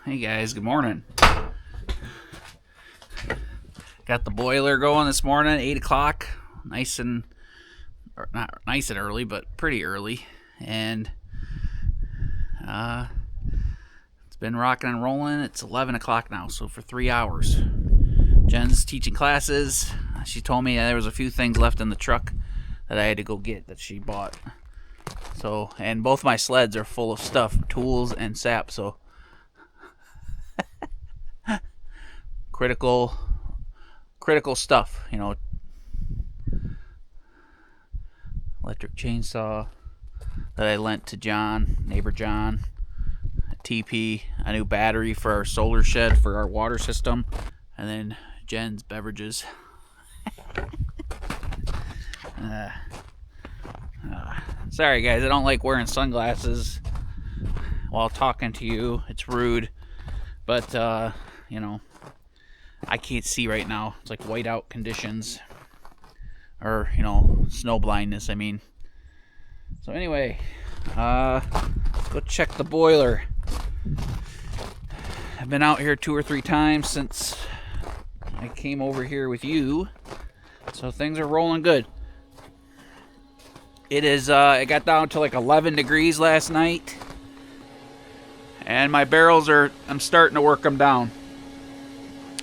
Hey guys, good morning. Got the boiler going this morning, 8 o'clock. Nice and, or not nice and early, but pretty early. And it's been rocking and rolling. It's 11 o'clock now, so for 3 hours. Jen's teaching classes. She told me there was a few things left in the truck that I had to go get that she bought. So, and both my sleds are full of stuff, tools and sap, so critical stuff, you know. Electric chainsaw that I lent to John, neighbor John. A TP, a new battery for our solar shed for our water system, and then Jen's beverages. Sorry guys, I don't like wearing sunglasses while talking to you. It's rude, but you know, I can't see right now. It's like whiteout conditions, or you know, snow blindness, I mean. So anyway, let's go check the boiler. I've been out here 2 or 3 times since I came over here with you, so things are rolling good. It is, it got down to like 11 degrees last night, and my barrels I'm starting to work them down.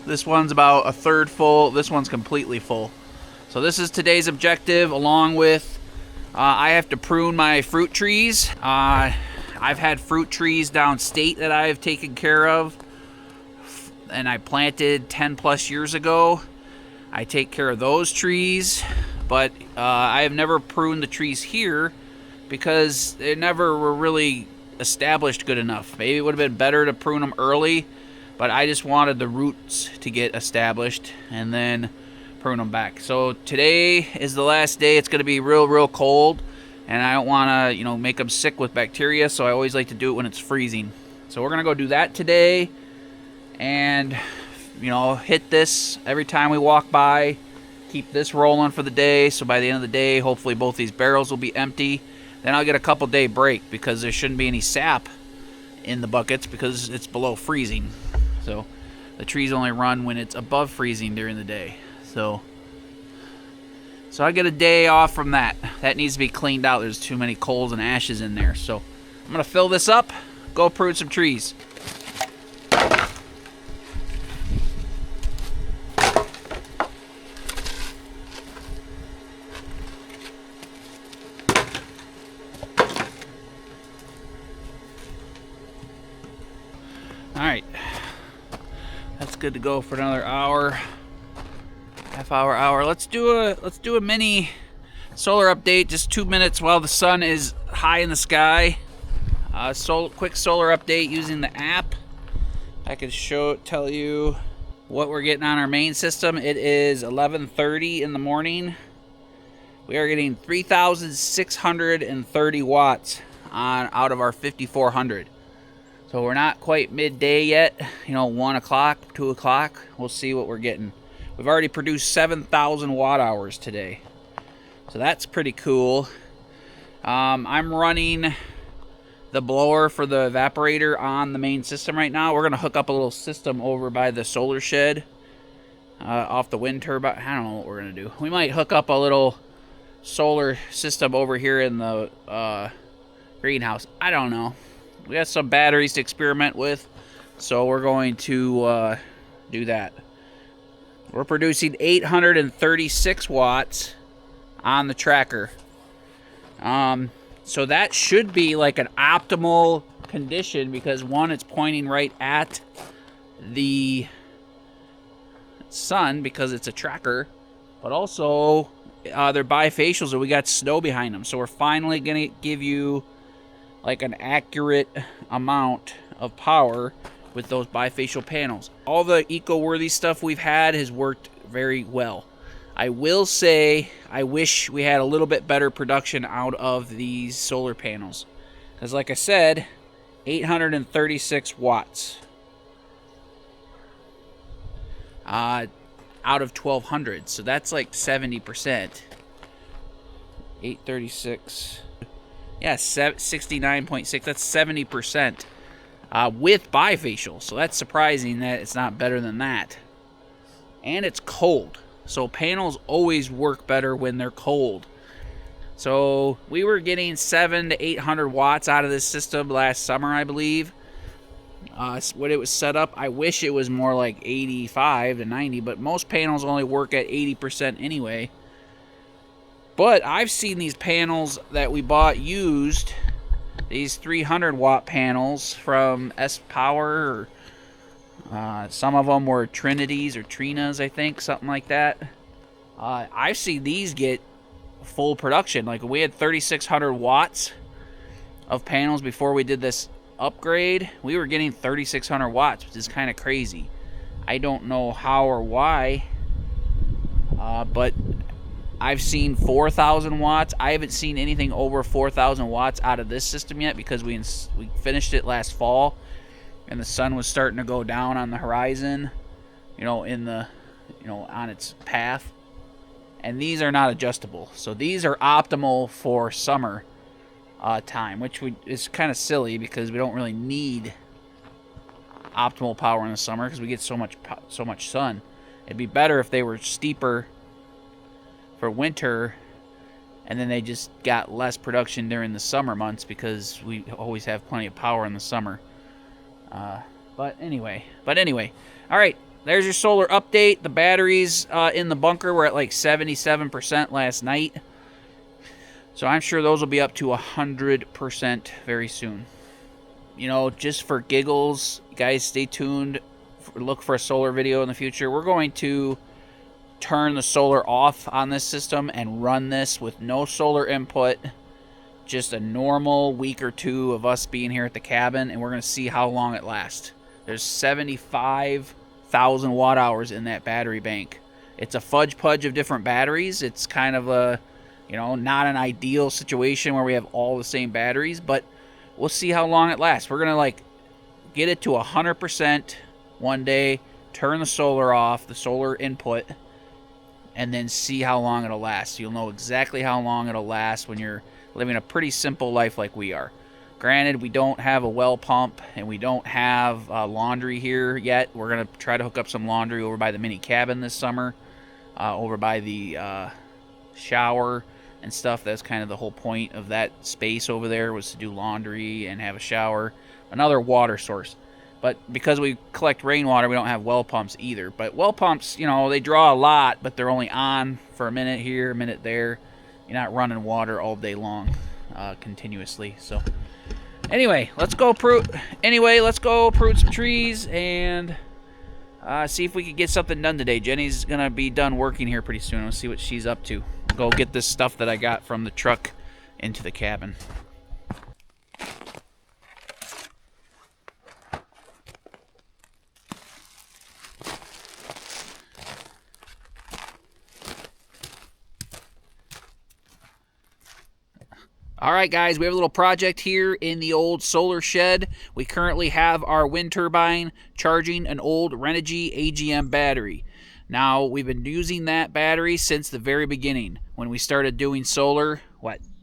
This one's about a third full, this one's completely full. So this is today's objective, along with I have to prune my fruit trees. I've had fruit trees downstate that I've taken care of, and I planted 10 plus years ago. I take care of those trees, but I have never pruned the trees here because they never were really established good enough. Maybe it would have been better to prune them early, but I just wanted the roots to get established and then prune them back. So today is the last day. It's going to be real cold, and I don't want to, make them sick with bacteria, so I always like to do it when it's freezing. So we're going to go do that today, and hit this every time we walk by. Keep this rolling for the day, so by the end of the day, hopefully both these barrels will be empty. Then I'll get a couple day break because there shouldn't be any sap in the buckets because it's below freezing. So the trees only run when it's above freezing during the day. So I get a day off from that. That needs to be cleaned out. There's too many coals and ashes in there. So I'm going to fill this up, go prune some trees. Alright, that's good to go for another hour, half hour. Let's do a mini solar update, just 2 minutes while the sun is high in the sky. Quick solar update using the app. I can tell you what we're getting on our main system. It is 11:30 in the morning. We are getting 3,630 watts out of our 5,400. So we're not quite midday yet, 1 o'clock, 2 o'clock. We'll see what we're getting. We've already produced 7,000 watt hours today. So that's pretty cool. I'm running the blower for the evaporator on the main system right now. We're going to hook up a little system over by the solar shed off the wind turbine. I don't know what we're going to do. We might hook up a little solar system over here in the greenhouse. I don't know. We got some batteries to experiment with, so we're going to do that. We're producing 836 watts on the tracker. So that should be like an optimal condition because, one, it's pointing right at the sun because it's a tracker, but also they're bifacials and we got snow behind them. So we're finally going to give you like an accurate amount of power with those bifacial panels. All the eco-worthy stuff we've had has worked very well. I will say I wish we had a little bit better production out of these solar panels. Because like I said, 836 watts out of 1,200. So that's like 70%. 836... Yeah, 69.6. That's 70% with bifacial. So that's surprising that it's not better than that. And it's cold. So panels always work better when they're cold. So we were getting 700 to 800 watts out of this system last summer, I believe. When it was set up, I wish it was more like 85 to 90, but most panels only work at 80% anyway. But I've seen these panels that we bought used, these 300 watt panels from S Power, or some of them were Trinities or Trinas, I think, something like that. I've seen these get full production. Like we had 3,600 watts of panels before we did this upgrade. We were getting 3,600 watts, which is kind of crazy. I don't know how or why, but I've seen 4,000 watts. I haven't seen anything over 4,000 watts out of this system yet because we finished it last fall and the sun was starting to go down on the horizon, on its path. And these are not adjustable. So these are optimal for summer time, which is kind of silly because we don't really need optimal power in the summer because we get so much sun. It'd be better if they were steeper for winter, and then they just got less production during the summer months because we always have plenty of power in the summer. But anyway, all right. there's your solar update. The batteries in the bunker were at like 77% last night. So I'm sure those will be up to 100% very soon. You know, just for giggles, guys, stay tuned. Look for a solar video in the future. We're going to turn the solar off on this system and run this with no solar input. Just a normal week or two of us being here at the cabin, and we're going to see how long it lasts. There's 75,000 watt hours in that battery bank. It's a fudge pudge of different batteries. It's kind of a, you know, not an ideal situation where we have all the same batteries, but we'll see how long it lasts. We're going to like get it to 100% one day, turn the solar off, the solar input, and then see how long it'll last. You'll know exactly how long it'll last when you're living a pretty simple life like we are. Granted, we don't have a well pump and we don't have laundry here yet. We're going to try to hook up some laundry over by the mini cabin this summer, over by the shower and stuff. That's kind of the whole point of that space over there, was to do laundry and have a shower, another water source. But because we collect rainwater, we don't have well pumps either. But well pumps, you know, they draw a lot, but they're only on for a minute here, a minute there. You're not running water all day long continuously. So anyway, let's go prune some trees and see if we can get something done today. Jenny's going to be done working here pretty soon. Let's see what she's up to. Go get this stuff that I got from the truck into the cabin. All right, guys, we have a little project here in the old solar shed. We currently have our wind turbine charging an old Renogy AGM battery. Now, we've been using that battery since the very beginning when we started doing solar,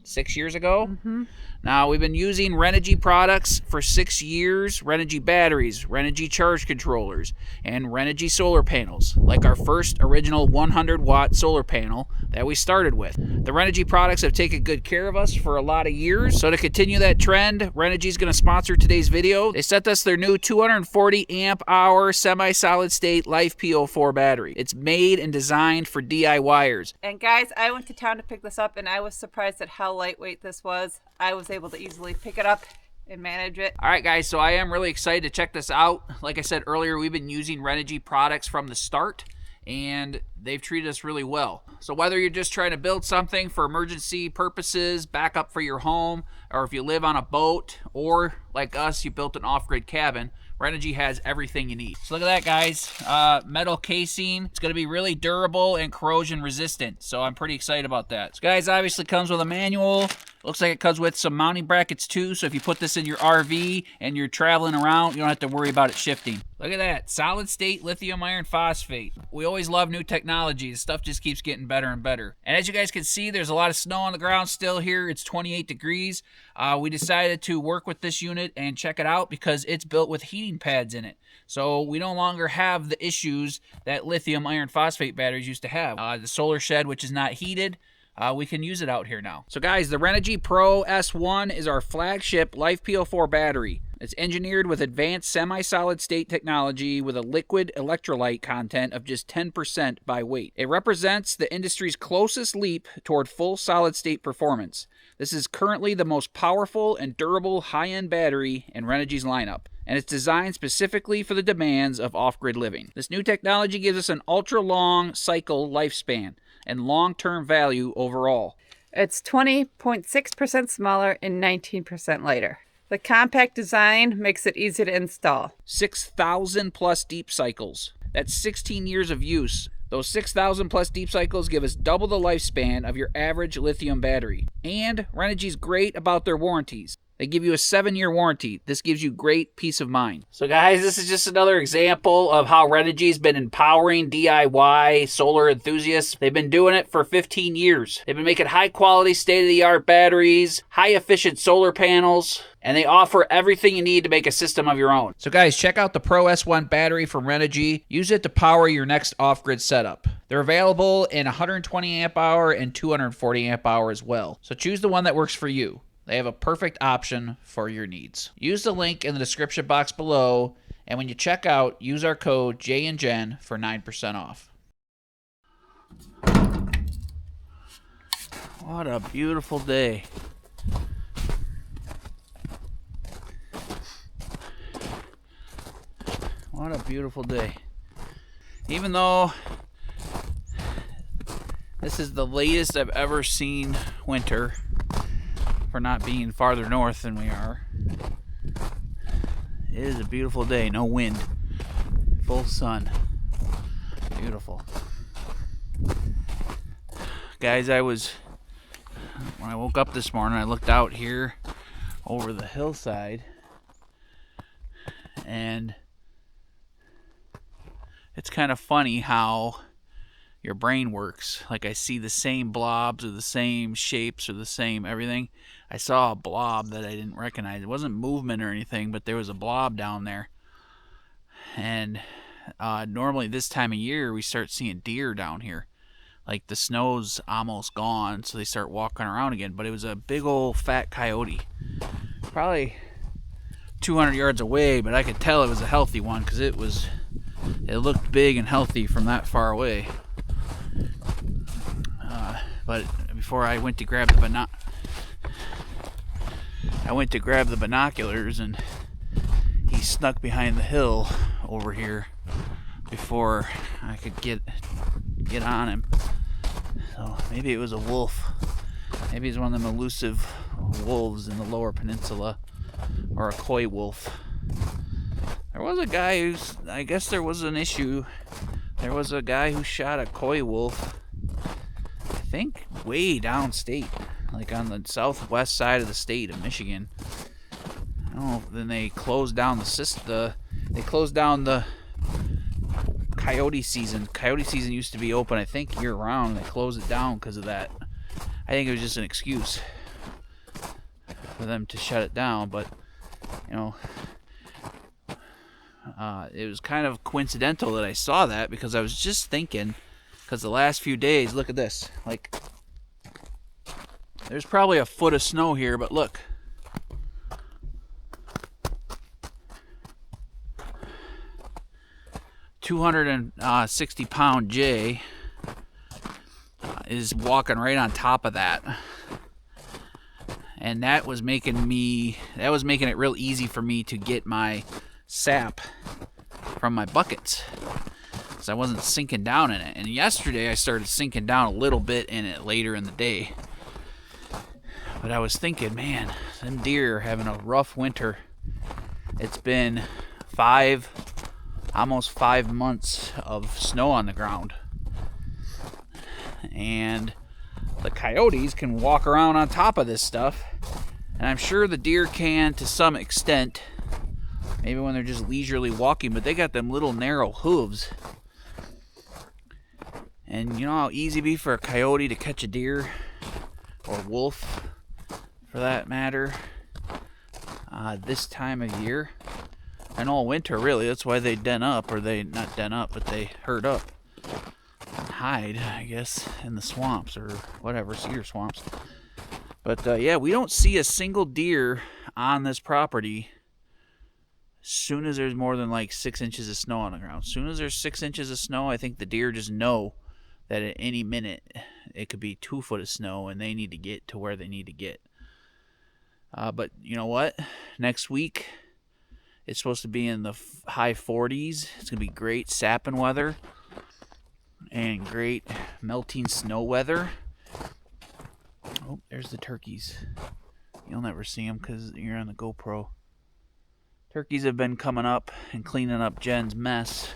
6 years ago? Mm-hmm. Now, we've been using Renogy products for 6 years, Renogy batteries, Renogy charge controllers, and Renogy solar panels, like our first original 100-watt solar panel that we started with. The Renogy products have taken good care of us for a lot of years, so to continue that trend, Renogy is going to sponsor today's video. They sent us their new 240 amp hour semi-solid state Life PO4 battery. It's made and designed for DIYers. And guys, I went to town to pick this up, and I was surprised at how lightweight this was. I was able to easily pick it up and manage it. All right, guys, so I am really excited to check this out. Like I said earlier, we've been using Renogy products from the start, and they've treated us really well. So whether you're just trying to build something for emergency purposes, backup for your home, or if you live on a boat, or like us, you built an off-grid cabin, Renogy has everything you need. So look at that, guys. Metal casing. It's going to be really durable and corrosion resistant. So I'm pretty excited about that. So guys, obviously comes with a manual. Looks like it comes with some mounting brackets too. So if you put this in your RV and you're traveling around, you don't have to worry about it shifting. Look at that. Solid state lithium iron phosphate. We always love new technology. This stuff just keeps getting better and better. And as you guys can see, there's a lot of snow on the ground still here. It's 28 degrees. We decided to work with this unit and check it out because it's built with heating pads in it. So we no longer have the issues that lithium iron phosphate batteries used to have. The solar shed, which is not heated, we can use it out here now. So guys, the Renogy Pro S1 is our flagship Life PO4 battery. It's engineered with advanced semi-solid state technology with a liquid electrolyte content of just 10% by weight. It represents the industry's closest leap toward full solid state performance. This is currently the most powerful and durable high-end battery in Renogy's lineup, and it's designed specifically for the demands of off-grid living. This new technology gives us an ultra-long cycle lifespan and long-term value overall. It's 20.6% smaller and 19% lighter. The compact design makes it easy to install. 6,000 plus deep cycles. That's 16 years of use. Those 6,000 plus deep cycles give us double the lifespan of your average lithium battery. And Renogy's great about their warranties. They give you a 7-year warranty. This gives you great peace of mind. So guys, this is just another example of how Renogy's been empowering DIY solar enthusiasts. They've been doing it for 15 years. They've been making high quality, state-of-the-art batteries, high efficient solar panels, and they offer everything you need to make a system of your own. So guys, check out the Pro S1 battery from Renogy. Use it to power your next off-grid setup. They're available in 120 amp hour and 240 amp hour as well. So choose the one that works for you. They have a perfect option for your needs. Use the link in the description box below And when you check out, use our code Jay and Jen for 9% off. What a beautiful day. What a beautiful day. Even though this is the latest I've ever seen winter, for not being farther north than we are, it is a beautiful day. No wind. Full sun. Beautiful. Guys, when I woke up this morning, I looked out here over the hillside, and it's kind of funny how your brain works. Like, I see the same blobs or the same shapes or the same everything. I saw a blob that I didn't recognize. It wasn't movement or anything, but there was a blob down there. And normally this time of year we start seeing deer down here. Like, the snow's almost gone, so they start walking around again. But it was a big old fat coyote, probably 200 yards away, but I could tell it was a healthy one because it looked big and healthy from that far away. But before I went to grab the binoculars, and he snuck behind the hill over here before I could get on him. So maybe it was a wolf. Maybe he's one of them elusive wolves in the lower peninsula, or a coy wolf. There was a guy I guess there was an issue. There was a guy who shot a coy wolf, I think way downstate, like on the southwest side of the state of Michigan. I don't know. Then they closed down the coyote season. Coyote season used to be open, I think, year round. They closed it down because of that. I think it was just an excuse for them to shut it down. But it was kind of coincidental that I saw that, because I was just thinking, because the last few days, look at this, like, there's probably a foot of snow here, but look, 260-pound Jay is walking right on top of that. And that was making it real easy for me to get my sap from my buckets, because I wasn't sinking down in it. And yesterday I started sinking down a little bit in it later in the day. But I was thinking, man, them deer are having a rough winter. It's been almost 5 months of snow on the ground. And the coyotes can walk around on top of this stuff. And I'm sure the deer can to some extent, maybe when they're just leisurely walking, but they got them little narrow hooves. And you know how easy it'd be for a coyote to catch a deer, or wolf for that matter, this time of year, and all winter really. That's why they den up, or they not den up, but they herd up and hide, I guess, in the swamps or whatever, cedar swamps. But yeah, we don't see a single deer on this property as soon as there's more than like 6 inches of snow on the ground. As soon as there's 6 inches of snow, I think the deer just know that at any minute it could be 2 foot of snow and they need to get to where they need to get. But you know what? Next week, it's supposed to be in the high 40s. It's going to be great sapping weather and great melting snow weather. Oh, there's the turkeys. You'll never see them because you're on the GoPro. Turkeys have been coming up and cleaning up Jen's mess.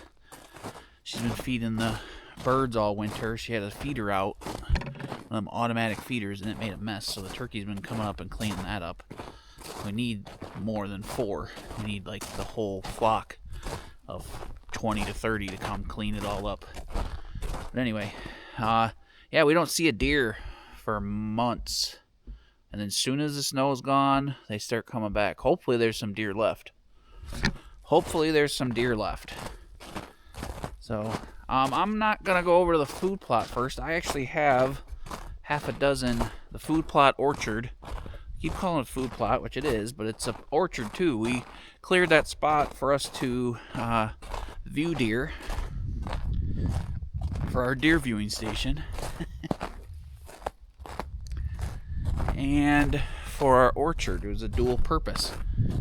She's been feeding the birds all winter. She had a feeder out, one of them automatic feeders, and it made a mess. So the turkey's been coming up and cleaning that up. We need more than 4. We need like the whole flock of 20 to 30 to come clean it all up. But anyway, yeah, we don't see a deer for months. And then as soon as the snow is gone, they start coming back. Hopefully there's some deer left. So, I'm not going to go over to the food plot first. I actually have half a dozen, the food plot orchard. keep calling it food plot, which it is, but it's an orchard too. We cleared that spot for us to view deer for our deer viewing station. And for our orchard, it was a dual purpose.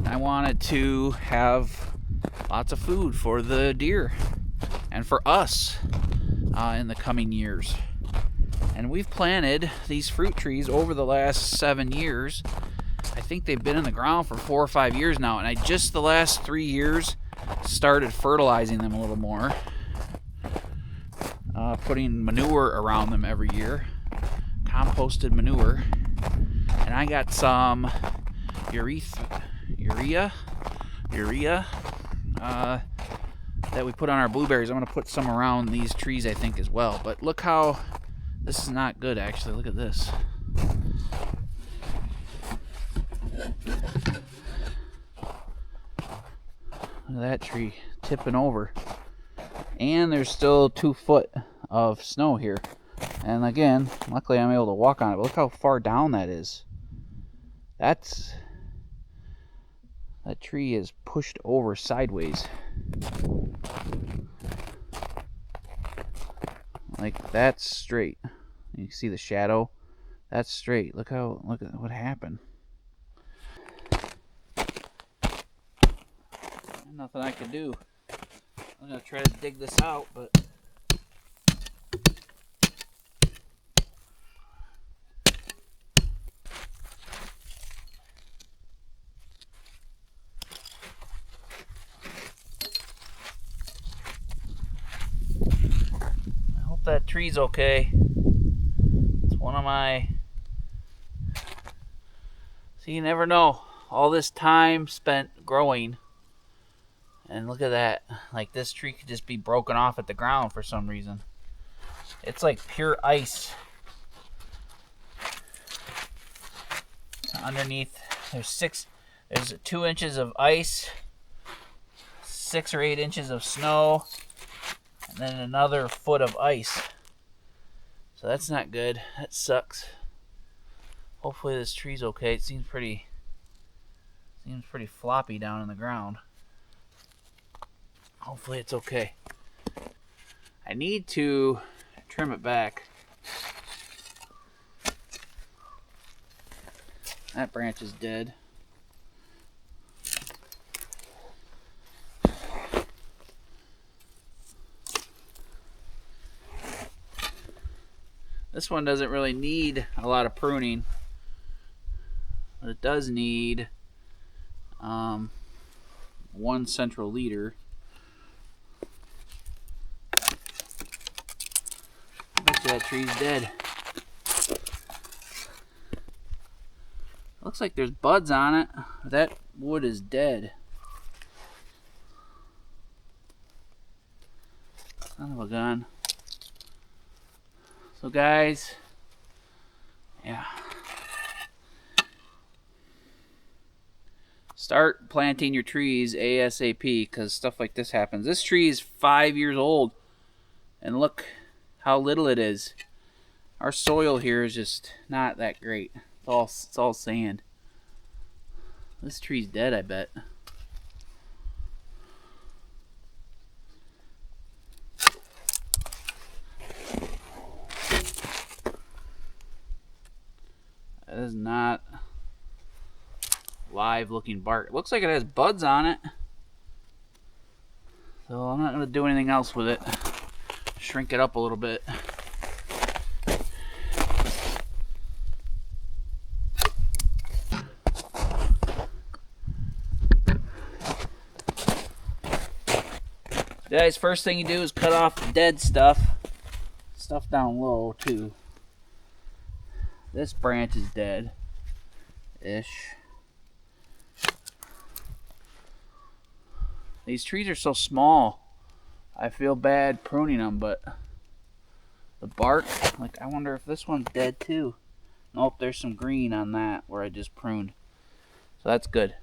I wanted to have lots of food for the deer and for us in the coming years. And we've planted these fruit trees over the last 7 years. I think they've been in the ground for 4 or 5 years now, and I just the last 3 years started fertilizing them a little more, putting manure around them every year, composted manure. And I got some urea that we put on our blueberries. I'm going to put some around these trees, I think, as well. But look how this is not good, actually. Look at this. Look at that tree tipping over. And there's still 2 foot of snow here. And again, luckily I'm able to walk on it. But look how far down that is. That tree is pushed over sideways. Like, that's straight. You can see the shadow. That's straight. Look at what happened. Nothing I can do. I'm gonna try to dig this out, but I hope that tree's okay. It's one of my... See, you never know. All this time spent growing, and look at that. Like, this tree could just be broken off at the ground for some reason. It's like pure ice. Underneath, there's 2 inches of ice, 6 or 8 inches of snow, and then another foot of ice. So that's not good. That sucks. Hopefully this tree's okay. It seems pretty floppy down in the ground. Hopefully it's okay. I need to trim it back. That branch is dead. This one doesn't really need a lot of pruning, but it does need 1 central leader. I bet you that tree's dead. Looks like there's buds on it. That wood is dead. Son of a gun. So guys, yeah. Start planting your trees ASAP, because stuff like this happens. This tree is 5 years old, and look how little it is. Our soil here is just not that great. It's all sand. This tree's dead, I bet. That is not live looking bark. It looks like it has buds on it. So I'm not going to do anything else with it. Shrink it up a little bit. Guys, first thing you do is cut off the dead stuff. Stuff down low too. This branch is dead-ish. These trees are so small. I feel bad pruning them, but the bark, like, I wonder if this one's dead too. Nope, there's some green on that where I just pruned. So that's good.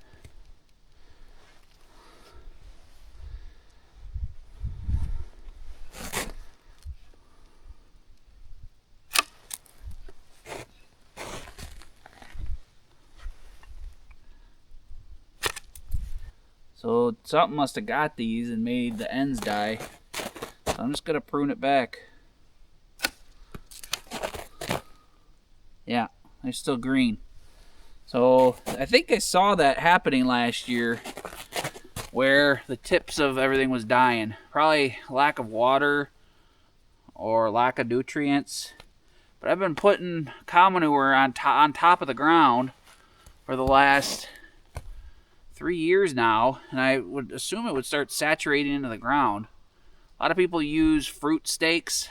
So something must have got these and made the ends die. So I'm just going to prune it back. Yeah, they're still green. So I think I saw that happening last year where the tips of everything was dying. Probably lack of water or lack of nutrients. But I've been putting cow manure on top of the ground for the last 3 years now, and I would assume it would start saturating into the ground. A lot of people use fruit stakes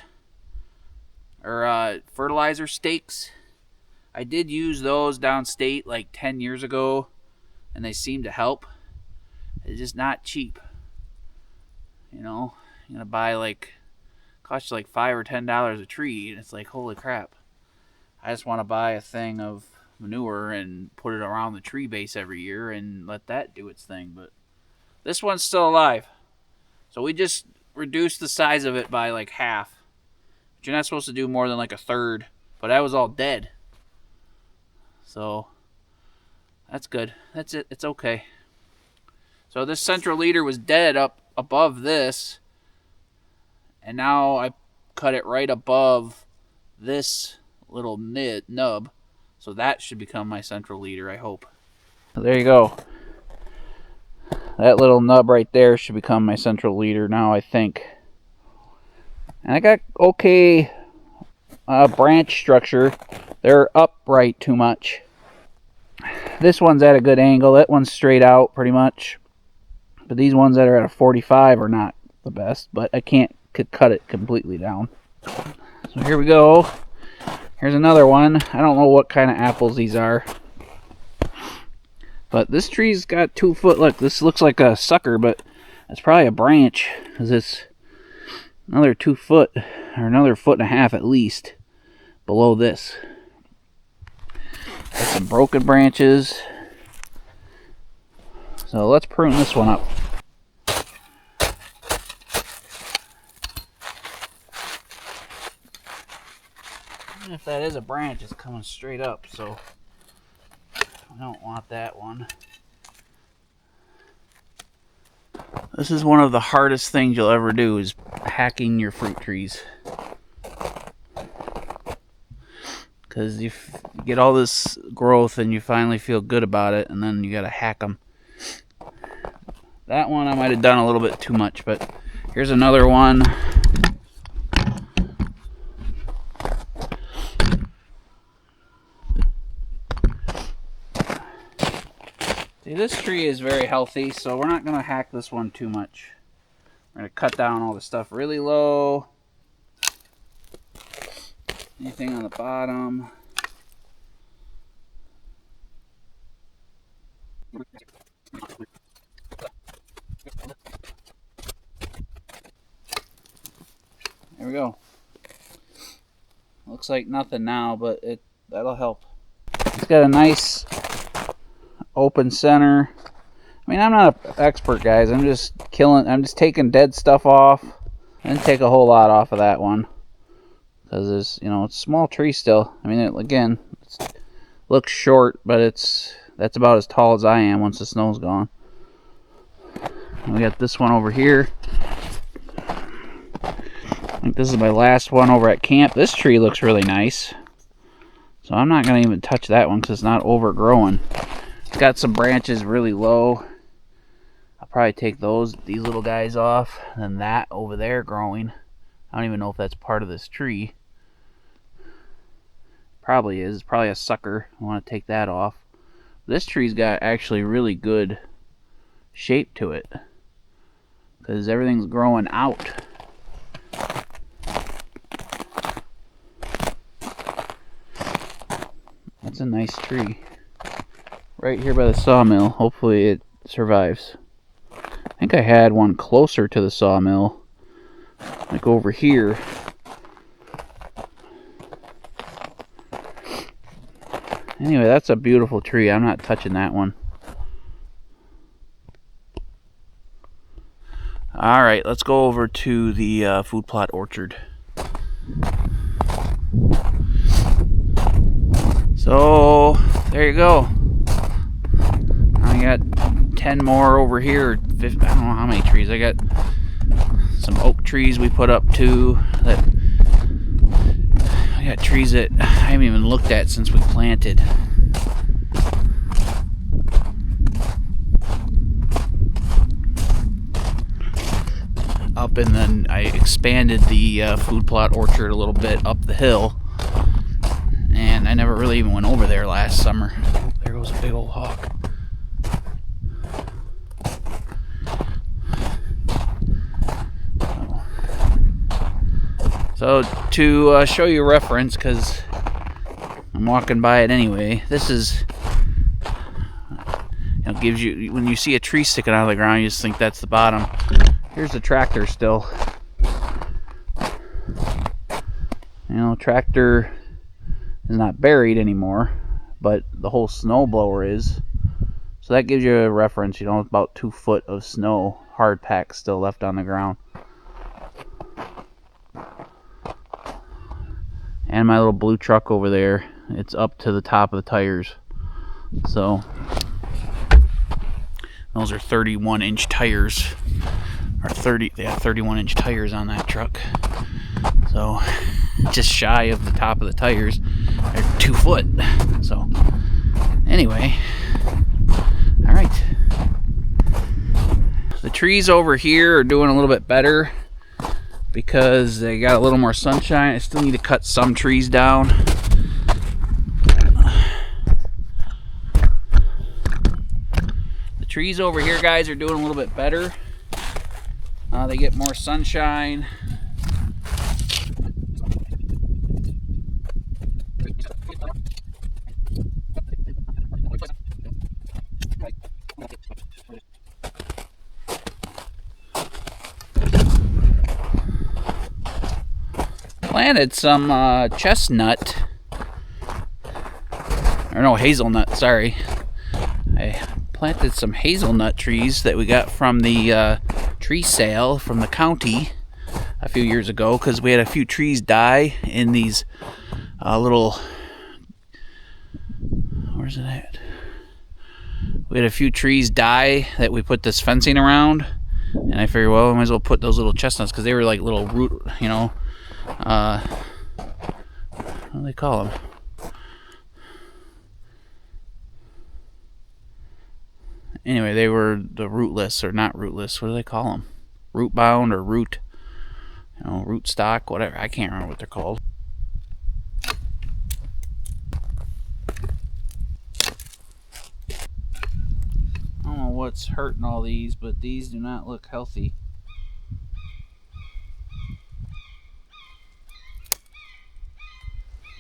or fertilizer stakes. I did use those downstate like 10 years ago, and they seem to help. It's just not cheap. You know, you're gonna buy like, cost you like $5 or $10 a tree, and it's like, holy crap. I just want to buy a thing of manure and put it around the tree base every year and let that do its thing. But this one's still alive. So we just reduced the size of it by like half. But you're not supposed to do more than like a third. But that was all dead. So that's good. That's it. It's okay. So this central leader was dead up above this. And now I cut it right above this little nub. So that should become my central leader, I hope. So there you go. That little nub right there should become my central leader now, I think. And I got okay branch structure. They're upright too much. This one's at a good angle. That one's straight out pretty much. But these ones that are at a 45 are not the best. But I can't cut it completely down. So here we go. Here's another one. I don't know what kind of apples these are. But this tree's got 2 foot. Look, this looks like a sucker, but it's probably a branch. Because it's another 2 foot, or another 1.5 foot at least, below this. Got some broken branches. So let's prune this one up. Even if that is a branch, it's coming straight up, so I don't want that one. This is one of the hardest things you'll ever do, is hacking your fruit trees. Because you get all this growth and you finally feel good about it, and then you gotta hack them. That one I might have done a little bit too much, but here's another one. See, this tree is very healthy, so we're not going to hack this one too much. We're going to cut down all the stuff really low. Anything on the bottom. There we go. Looks like nothing now, but that'll help. It's got a nice open center. I mean, I'm not an expert, guys. I'm just taking dead stuff off. I didn't take a whole lot off of that one because it's a small tree still. I mean, it looks short, but that's about as tall as I am once the snow's gone. We got this one over here. I think this is my last one over at camp. This tree looks really nice, so I'm not going to even touch that one because it's not overgrowing. It's got some branches really low. I'll probably take these little guys off. And then that over there growing. I don't even know if that's part of this tree. Probably is. It's probably a sucker. I want to take that off. This tree's got actually really good shape to it, because everything's growing out. That's a nice tree. Right here by the sawmill. Hopefully it survives. I think I had one closer to the sawmill, like over here. Anyway, that's a beautiful tree. I'm not touching that one. Alright, let's go over to the food plot orchard. So, there you go. I got 10 more over here. 50, I don't know how many trees. I got some oak trees we put up too. That I got trees that I haven't even looked at since we planted. Up, and then I expanded the food plot orchard a little bit up the hill, and I never really even went over there last summer. Oh, there goes a big old hawk. So to show you a reference, because I'm walking by it anyway, this is, gives you, when you see a tree sticking out of the ground, you just think that's the bottom. Here's the tractor still. Tractor is not buried anymore, but the whole snow blower is. So that gives you a reference, about 2 foot of snow, hard pack still left on the ground. And my little blue truck over there, it's up to the top of the tires. So those are 31-inch tires, or 31-inch tires on that truck. So just shy of the top of the tires, they're 2 foot. So anyway, all right. The trees over here are doing a little bit better because they got a little more sunshine. I still need to cut some trees down. The trees over here, guys, are doing a little bit better. They get more sunshine. Planted some chestnut, or no, hazelnut, sorry. I planted some hazelnut trees that we got from the tree sale from the county a few years ago, because we had a few trees die in these little, where's it at? We had a few trees die that we put this fencing around, and I figured, well, I might as well put those little chestnuts, because they were like little root, what do they call them? Anyway, they were the rootless, or not rootless. What do they call them? Root bound, or root, root stock, whatever. I can't remember what they're called. I don't know what's hurting all these, but these do not look healthy.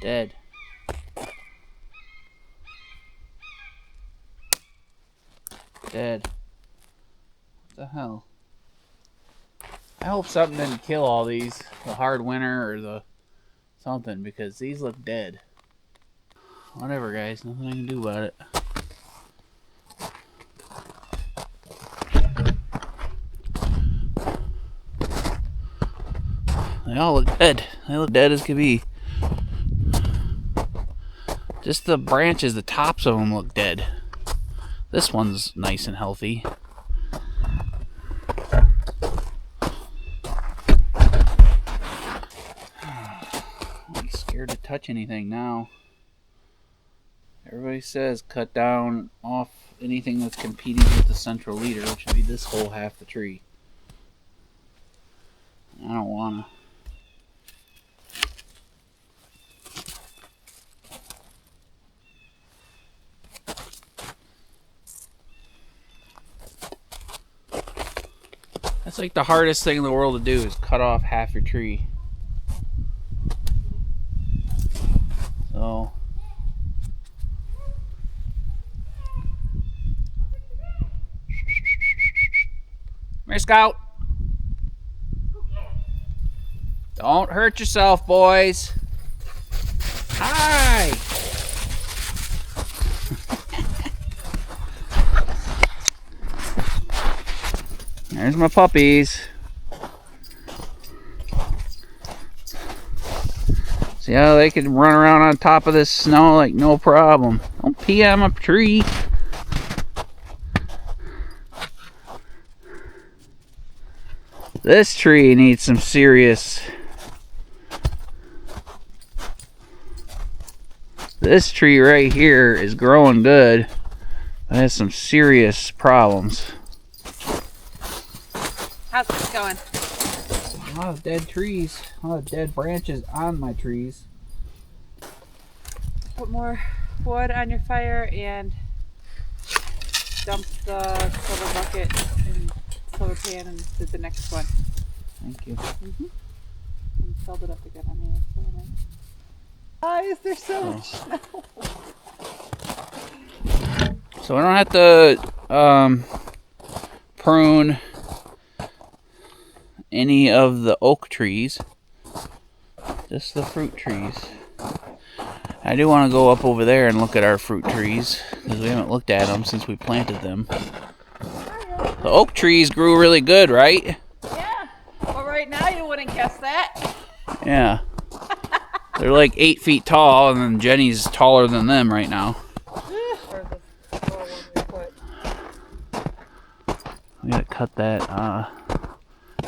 Dead. Dead. What the hell? I hope something didn't kill all these. The hard winter or the something, because these look dead. Whatever, guys. Nothing I can do about it. They all look dead. They look dead as could be. Just the branches, the tops of them look dead. This one's nice and healthy. I'm scared to touch anything now. Everybody says cut down off anything that's competing with the central leader, which would be this whole half the tree. I don't wanna. That's like the hardest thing in the world to do, is cut off half your tree. So come here, Scout. Don't hurt yourself, boys. Hi. There's my puppies. See how they can run around on top of this snow like no problem. Don't pee on my tree. This tree needs some serious... This tree right here is growing good, but has some serious problems. How's this going? A lot of dead trees, a lot of dead branches on my trees. Put more wood on your fire and dump the silver bucket and silver pan and do the next one. Thank you. And filled it up again. I mean, it's really nice. Why is there so much snow? So we don't have to prune any of the oak trees, just the fruit trees. I do want to go up over there and look at our fruit trees, because we haven't looked at them since we planted them. The oak trees grew really good, right? Yeah. Well, right now you wouldn't guess that. Yeah. They're like 8 feet tall, and then Jenny's taller than them right now. We gotta cut that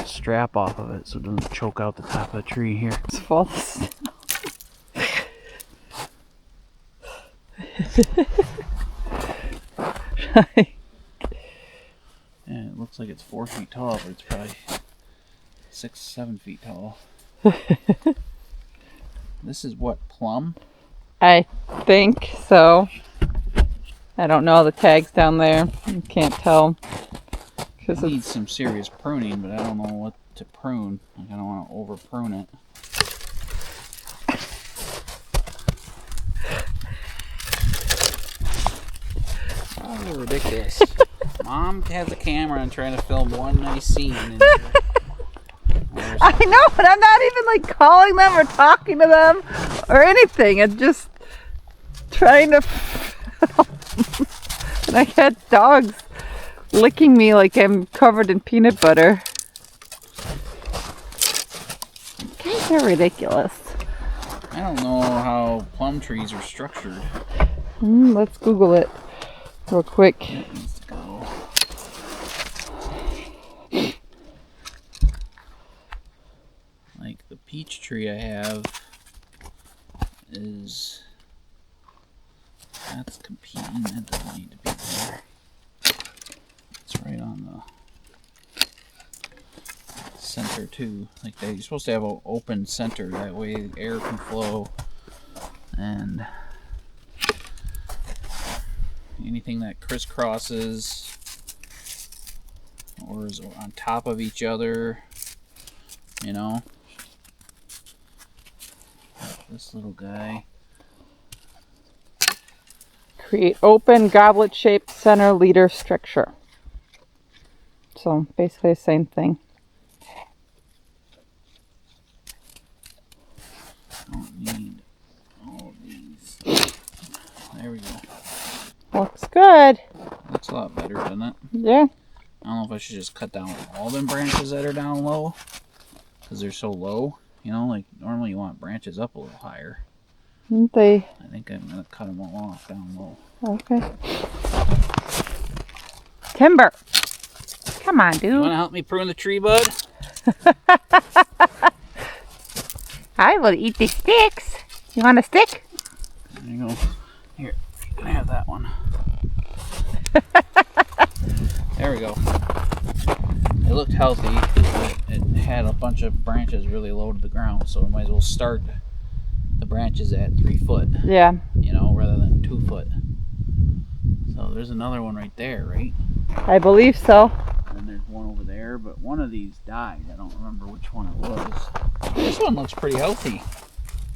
strap off of it so it doesn't choke out the top of the tree here. It's full of snow. Yeah, it looks like it's 4 feet tall, but it's probably 6, 7 feet tall. This is what, plum? I think so. I don't know the tags down there. You can't tell. It needs some serious pruning, but I don't know what to prune. Like, I don't want to over prune it. Oh, ridiculous. Mom has a camera and trying to film one nice scene. And I know, but I'm not even like calling them or talking to them or anything. I'm just trying to. And I had dogs licking me like I'm covered in peanut butter. Guys are ridiculous. I don't know how plum trees are structured. Let's Google it real quick. It needs to go. Like the peach tree I have is, that's competing. That doesn't need to be there. It's right on the center too. Like you're supposed to have an open center, that way air can flow, and anything that crisscrosses or is on top of each other, you know. This little guy. Create open goblet-shaped center leader structure. So basically the same thing. Don't need all of these. There we go. Looks good. Looks a lot better, doesn't it? Yeah. I don't know if I should just cut down all them branches that are down low, because they're so low. You know, like normally you want branches up a little higher. Aren't they? I think I'm going to cut them all off down low. Okay. Timber. Come on, dude. You want to help me prune the tree, bud? I will eat the sticks. You want a stick? There you go. Here, you can have that one. There we go. It looked healthy, but it had a bunch of branches really low to the ground, so we might as well start the branches at 3 foot. Yeah. You know, rather than 2 foot. So there's another one right there, right? I believe so. And there's one over there, but one of these died. I don't remember which one it was. This one looks pretty healthy.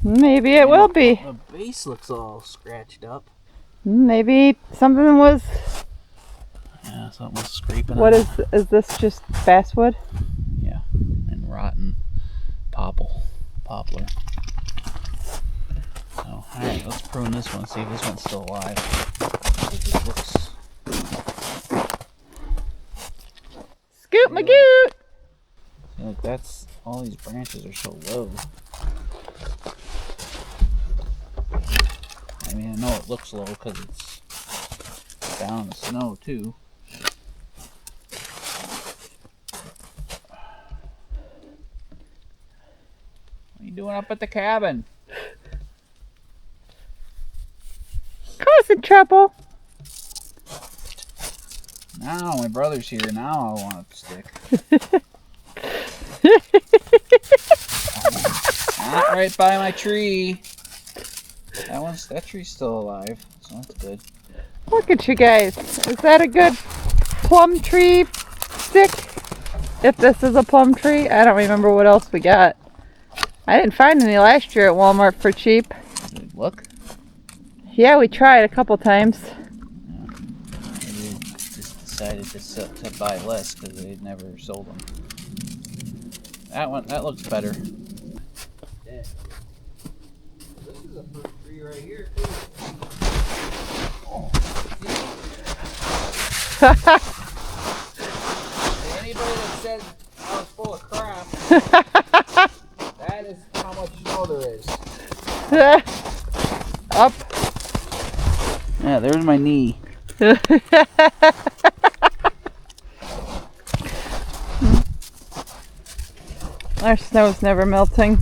Maybe it will be. The base looks all scratched up. Maybe something was. Yeah, something was scraping. What is this? Just basswood? Yeah, and rotten poplar. So, all right, let's prune this one. See if this one's still alive. It just looks. Scoot my goot! See, look, that's all these branches are so low. I mean, I know it looks low because it's down in the snow too. doing up at the cabin? Causing trouble. Now my brother's here. Now I want it to stick. Not right by my tree. That tree's still alive, so that's good. Look at you guys. Is that a good plum tree stick? If this is a plum tree, I don't remember what else we got. I didn't find any last year at Walmart for cheap. Look. Yeah, we tried a couple times. Yeah. Maybe they just decided to buy less because they'd never sold them. That looks better. Yeah. This is a fruit tree right here too. Oh. Anybody that says I was full of crap, that is how much snow there is. Up. Yeah, there's my knee. Our snow's never melting.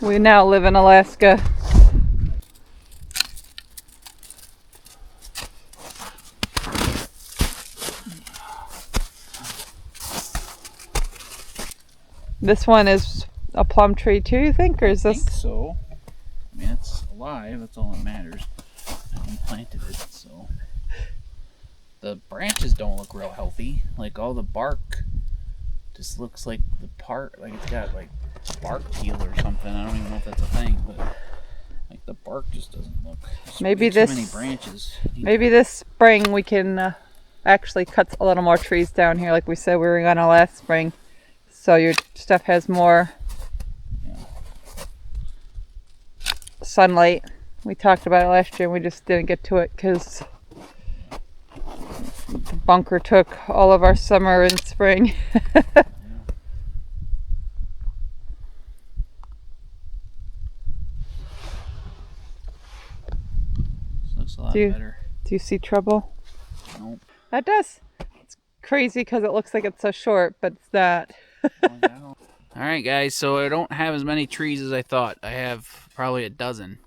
We now live in Alaska. This one is a plum tree too, you think? Or is this? I think so. I mean, it's alive. That's all that matters. I planted it, so. The branches don't look real healthy. Like, all the bark just looks like the part, like it's got like bark peel or something. I don't even know if that's a thing, but like the bark just doesn't look. Maybe too this. many branches. Maybe this spring we can actually cut a little more trees down here, like we said we were gonna last spring. So your stuff has more sunlight. We talked about it last year and we just didn't get to it because the bunker took all of our summer and spring. This looks a lot better. Do you see trouble? Nope. That does. It's crazy because it looks like it's so short, but it's not. Alright guys, so I don't have as many trees as I thought. I have probably a dozen.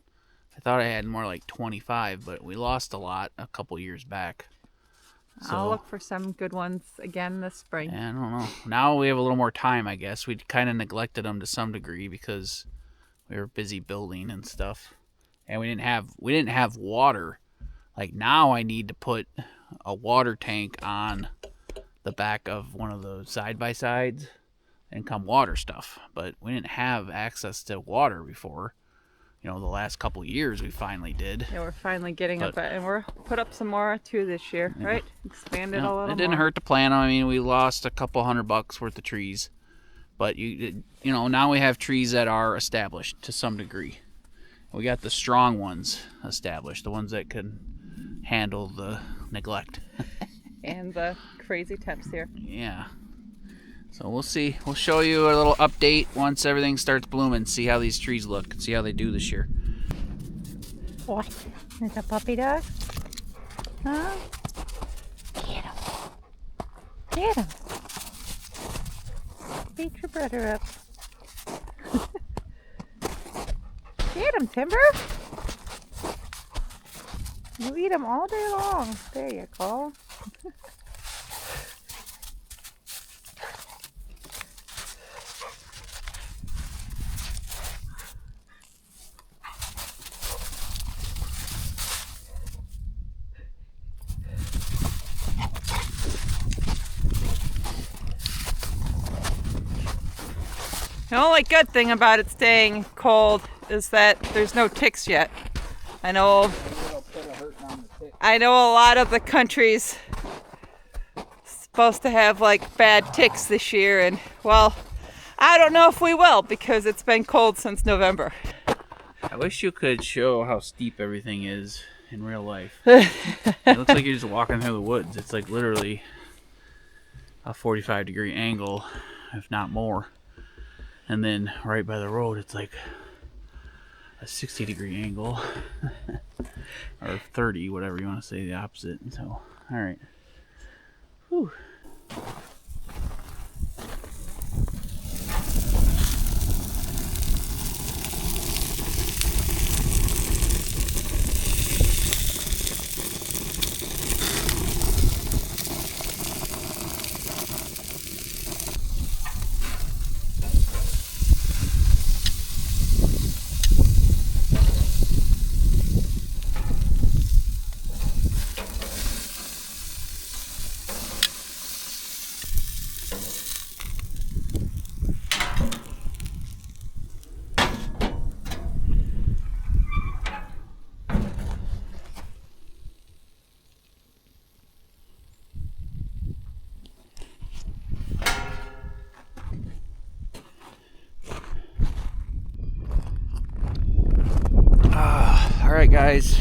I thought I had more like 25, but we lost a lot a couple years back. So, I'll look for some good ones again this spring. I don't know. Now we have a little more time, I guess. We kind of neglected them to some degree because we were busy building and stuff. And we didn't have water. Like now I need to put a water tank on the back of one of those side-by-sides and come water stuff, but we didn't have access to water before. You know, the last couple years we finally did. Yeah, we're finally getting up at, and we're put up some more too this year, right? Expanded a little. It didn't hurt to plant them. I mean, we lost a couple $100 worth of trees, but you know, now we have trees that are established to some degree. We got the strong ones established, the ones that can handle the neglect and the crazy temps here. Yeah. So we'll see. We'll show you a little update once everything starts blooming. See how these trees look. See how they do this year. What? There's a puppy dog? Huh? Get him. Get him. Beat your brother up. Get him, Timber. You eat him all day long. There you go. The only good thing about it staying cold is that there's no ticks yet. I know a lot of the country's supposed to have like bad ticks this year, and well, I don't know if we will because it's been cold since November. I wish you could show how steep everything is in real life. It looks like you're just walking through the woods. It's like literally a 45-degree angle, if not more. And then right by the road, it's like a 60-degree angle. Or 30, whatever you want to say, the opposite. So, alright. Whew. guys,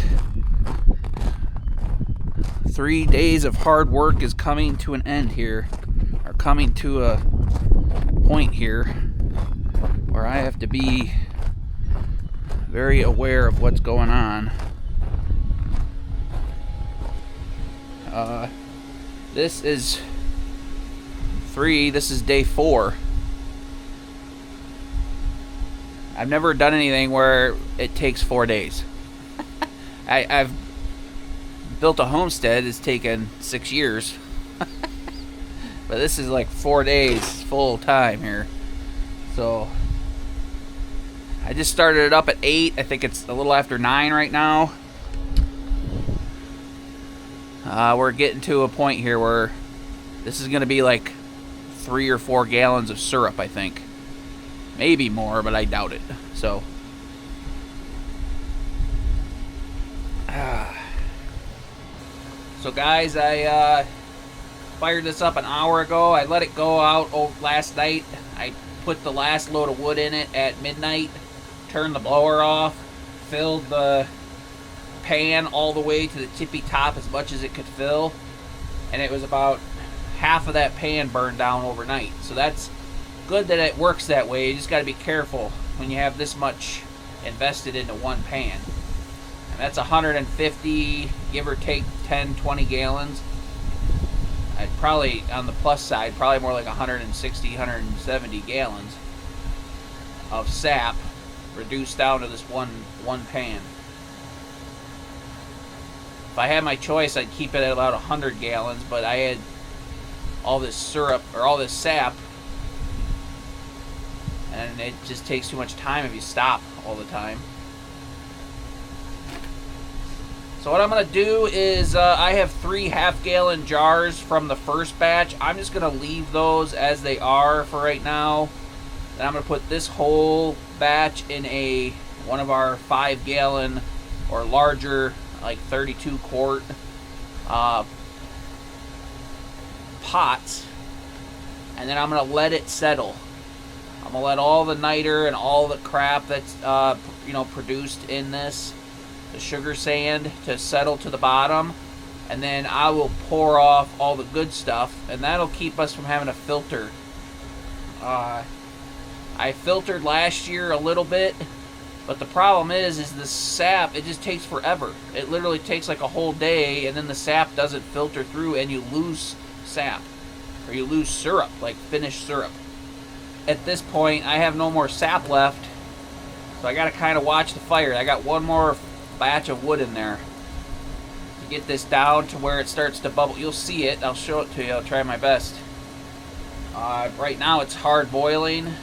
3 days of hard work is coming to an end here, or coming to a point here where I have to be very aware of what's going on. This is day 4. I've never done anything where it takes 4 days. I've built a homestead. It's taken 6 years. But this is like 4 days full time here. So I just started it up at 8. I think it's a little after 9 right now. We're getting to a point here where this is going to be like 3 or 4 gallons of syrup, I think. Maybe more, but I doubt it. So, guys, I fired this up an hour ago. I let it go out last night. I put the last load of wood in it at midnight, turned the blower off, filled the pan all the way to the tippy top as much as it could fill, and it was about half of that pan burned down overnight. So that's good that it works that way. You just got to be careful when you have this much invested into one pan. And that's 150, give or take 10-20 gallons. I'd probably, on the plus side, probably more like 160, 170 gallons of sap reduced down to this one pan. If I had my choice, I'd keep it at about 100 gallons, but I had all this syrup, or all this sap, and it just takes too much time if you stop all the time. So what I'm going to do is, I have 3 half-gallon jars from the first batch. I'm just going to leave those as they are for right now. Then I'm going to put this whole batch in one of our 5-gallon or larger, like 32-quart pots. And then I'm going to let it settle. I'm going to let all the niter and all the crap that's produced in this, the sugar sand, to settle to the bottom, and then I will pour off all the good stuff, and that'll keep us from having to filter. I filtered last year a little bit, but the problem is the sap, it just takes forever. It literally takes like a whole day, and then the sap doesn't filter through, and you lose sap, or you lose syrup, like finished syrup. At this point, I have no more sap left, so I got to kind of watch the fire. I got one more batch of wood in there to get this down to where it starts to bubble. You'll see it. I'll show it to you. I'll try my best. Right now it's hard boiling,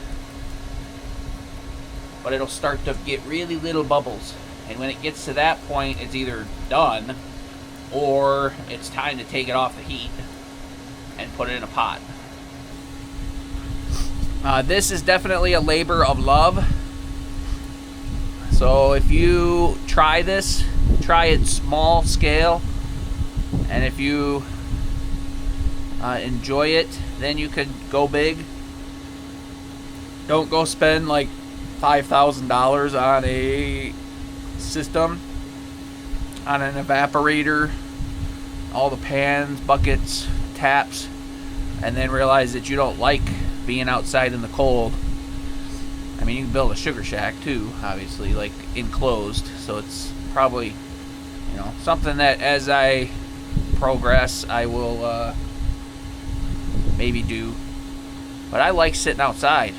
but it'll start to get really little bubbles. And when it gets to that point, it's either done or it's time to take it off the heat and put it in a pot. This is definitely a labor of love. So if you try this, try it small scale. And if you enjoy it, then you could go big. Don't go spend like $5,000 on a system, on an evaporator, all the pans, buckets, taps, and then realize that you don't like being outside in the cold. I mean, you can build a sugar shack too, obviously, like enclosed, so it's probably, something that as I progress I will maybe do. But I like sitting outside.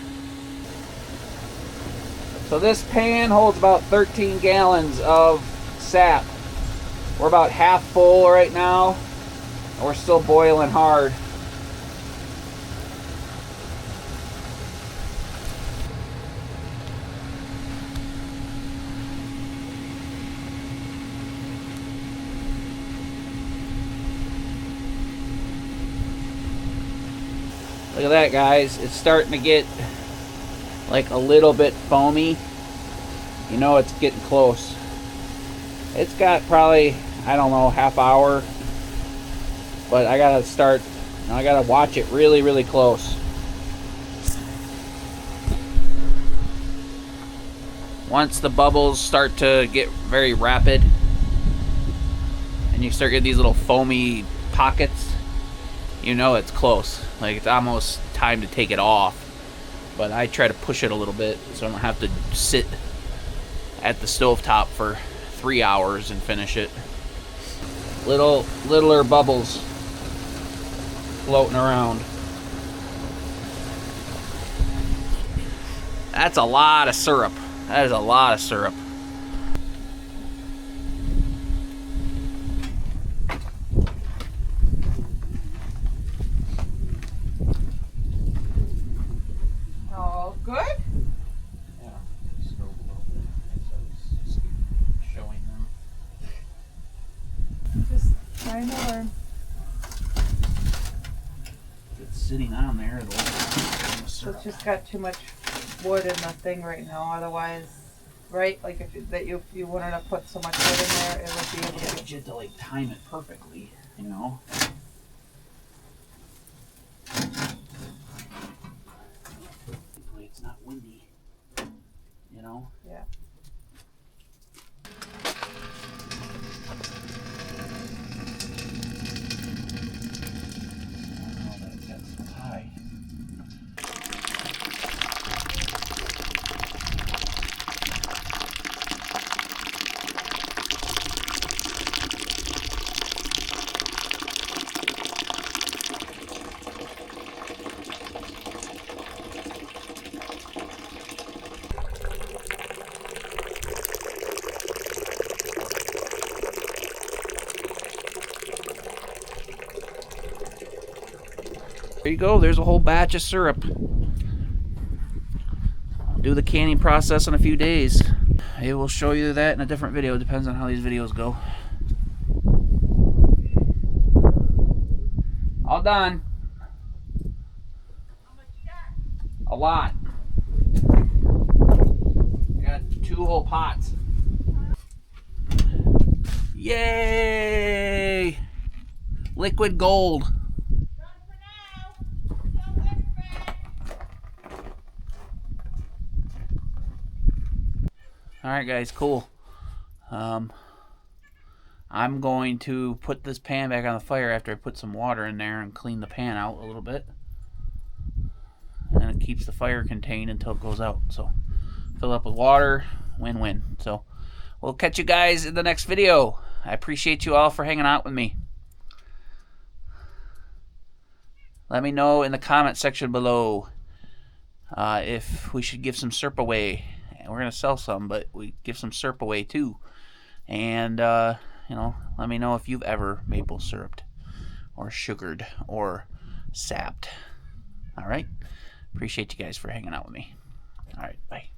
So this pan holds about 13 gallons of sap. We're about half full right now, and we're still boiling hard. Look at that, guys. It's starting to get like a little bit foamy. It's getting close. It's got probably, I don't know, half hour. But I gotta start, I gotta watch it really, really close. Once the bubbles start to get very rapid and you start getting these little foamy pockets, you know it's close. Like it's almost time to take it off. But I try to push it a little bit so I don't have to sit at the stovetop for 3 hours and finish it. Littler bubbles floating around. That's a lot of syrup. That is a lot of syrup. All good? Yeah, stove a little bit. It's showing them. Just trying to learn. If it's sitting on there, it'll So it's just got too much wood in the thing right now. Otherwise, right? Like if you wanted to put so much wood in there, it would be able Yeah, to. but you have to like time it perfectly, you know. Hopefully it's not windy, you know. Yeah. Oh, that got so high. There you go, there's a whole batch of syrup. I'll do the canning process in a few days. I will show you that in a different video. It depends on how these videos go. All done. A lot. I got 2 whole pots. Yay! Liquid gold. Alright guys, cool. I'm going to put this pan back on the fire after I put some water in there and clean the pan out a little bit. And it keeps the fire contained until it goes out. So fill up with water, win-win. So we'll catch you guys in the next video. I appreciate you all for hanging out with me. Let me know in the comment section below if we should give some syrup away. We're going to sell some, but we give some syrup away too. And, you know, let me know if you've ever maple syruped or sugared or sapped. All right? Appreciate you guys for hanging out with me. All right, bye.